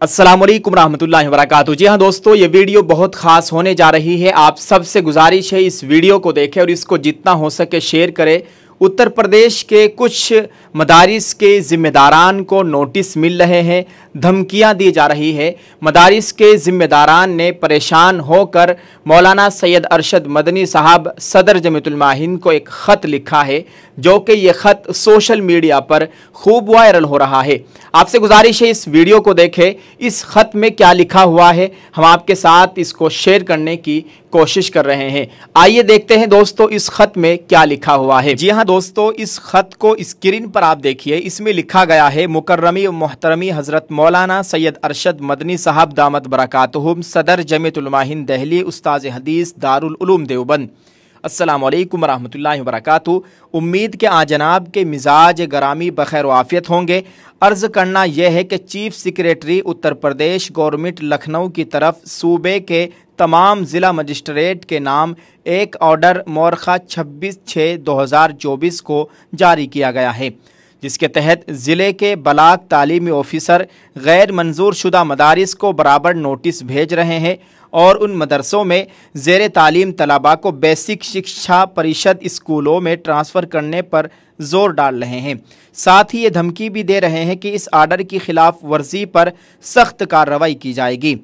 अस्सलाम वालेकुम रहमतुल्लाहि व बरकातहू। जी हाँ दोस्तों, ये वीडियो बहुत ख़ास होने जा रही है। आप सबसे गुजारिश है इस वीडियो को देखें और इसको जितना हो सके शेयर करें। उत्तर प्रदेश के कुछ मदारिस के ज़िम्मेदारान को नोटिस मिल रहे हैं, धमकियां दी जा रही है। मदारिस के ज़िम्मेदारान ने परेशान होकर मौलाना सैयद अरशद मदनी साहब सदर जमीयतुल उलमा हिंद को एक ख़त लिखा है, जो कि ये ख़त सोशल मीडिया पर खूब वायरल हो रहा है। आपसे गुजारिश है इस वीडियो को देखें, इस ख़त में क्या लिखा हुआ है। हम आपके साथ इसको शेयर करने की कोशिश कर रहे हैं। आइए देखते हैं दोस्तों इस ख़त में क्या लिखा हुआ है। जी हाँ दोस्तों, इस ख़त को स्क्रीन पर आप देखिए। इसमें लिखा गया है, मुकर्रमी व मोहतरमी हज़रत मौलाना सैयद अरशद मदनी साहब दामत बरकातहुम सदर जमीयतुल उलमा हिंद दिल्ली उस्ताद हदीस दारुल उलूम देवबंद। अस्सलाम वालेकुम रहमतुल्लाहि व बरकातहू। उम्मीद के जनाब के मिजाज गरामी बखैर आफियत होंगे। अर्ज़ करना यह है कि chief secretary Uttar Pradesh government Lucknow की तरफ सूबे के तमाम ज़िला मजिस्ट्रेट के नाम एक ऑर्डर मोरखा 26/6/2024 को जारी किया गया है, जिसके तहत ज़िले के ब्लाक तालीमी ऑफिसर गैर मंजूर शुदा मदारिस को बराबर नोटिस भेज रहे हैं और उन मदरसों में ज़ेर तालीम तलबा को बेसिक शिक्षा परिषद स्कूलों में ट्रांसफ़र करने पर ज़ोर डाल रहे हैं। साथ ही ये धमकी भी दे रहे हैं कि इस आर्डर की खिलाफ वर्जी पर सख्त कार्रवाई की जाएगी,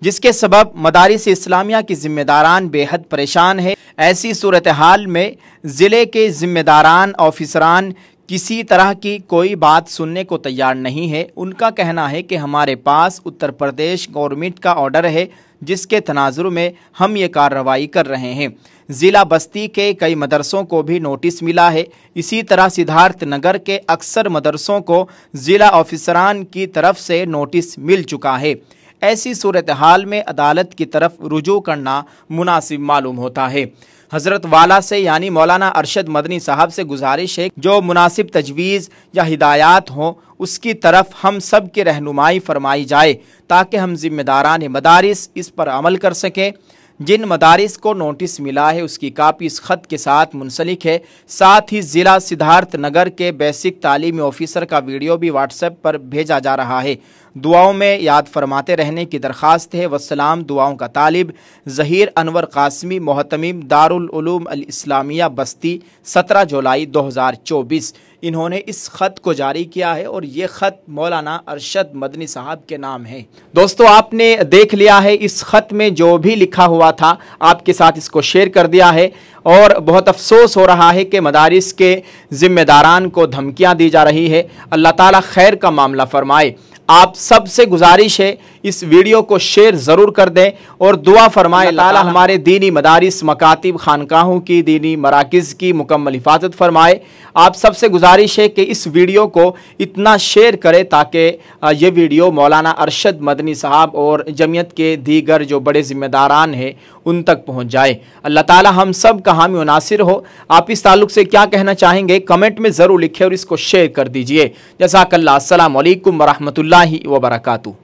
जिसके सबब मदारिस इस्लामिया के ज़िम्मेदारान बेहद परेशान है। ऐसी सूरत हाल में ज़िले के ज़िम्मेदारान ऑफिसरान किसी तरह की कोई बात सुनने को तैयार नहीं है। उनका कहना है कि हमारे पास उत्तर प्रदेश गवर्नमेंट का ऑर्डर है, जिसके तनाजुर में हम ये कार्रवाई कर रहे हैं। ज़िला बस्ती के कई मदरसों को भी नोटिस मिला है। इसी तरह सिद्धार्थ नगर के अक्सर मदरसों को ज़िला ऑफिसरान की तरफ से नोटिस मिल चुका है। ऐसी सूरत हाल में अदालत की तरफ रुजू करना मुनासिब मालूम होता है। हज़रत वाला से यानी मौलाना अरशद मदनी साहब से गुजारिश है, जो मुनासिब तजवीज़ या हिदायत हों उसकी तरफ हम सब की रहनुमाई फरमाई जाए, ताकि हम ज़िम्मेदारान मदारिस इस पर अमल कर सकें। जिन मदारिस को नोटिस मिला है उसकी कापी इस ख़त के साथ मुंसलिक है। साथ ही ज़िला सिद्धार्थ नगर के बेसिक तालीमी ऑफिसर का वीडियो भी व्हाट्सएप पर भेजा जा रहा है। दुआओं में याद फरमाते रहने की दरख्वास्त है। वस्सलाम, दुआओं का तालिब ज़हीर अनवर कासमी, मोहतमीम दारुल उलूम अल इस्लामिया बस्ती, 17 जुलाई 2024। इन्होंने इस ख़त को जारी किया है और ये ख़त मौलाना अरशद मदनी साहब के नाम है। दोस्तों, आपने देख लिया है इस ख़त में जो भी लिखा हुआ था, आपके साथ इसको शेयर कर दिया है। और बहुत अफसोस हो रहा है कि मदारिस के ज़िम्मेदारान को धमकियां दी जा रही है। अल्लाह ताला खैर का मामला फरमाए। आप सबसे गुजारिश है इस वीडियो को शेयर ज़रूर कर दें और दुआ फरमाए अल्लाह ताला हमारे दीनी मदारिस मकातिब खानकाहों की, दीनी मराकिज़ की मुकम्मल हिफाजत फरमाए। आप सबसे गुजारिश है कि इस वीडियो को इतना शेयर करें ताकि ये वीडियो मौलाना अरशद मदनी साहब और जमीयत के दीगर जो बड़े ज़िम्मेदारान हैं उन तक पहुँच जाए। अल्लाह ताला हम सब का हामी व नासिर हो। आप इस ताल्लुक़ से क्या कहना चाहेंगे कमेंट में ज़रूर लिखें और इसको शेयर कर दीजिए। जज़ाकल्लाह। अस्सलामु अलैकुम व रहमतुल्लाहि व बरकातहू।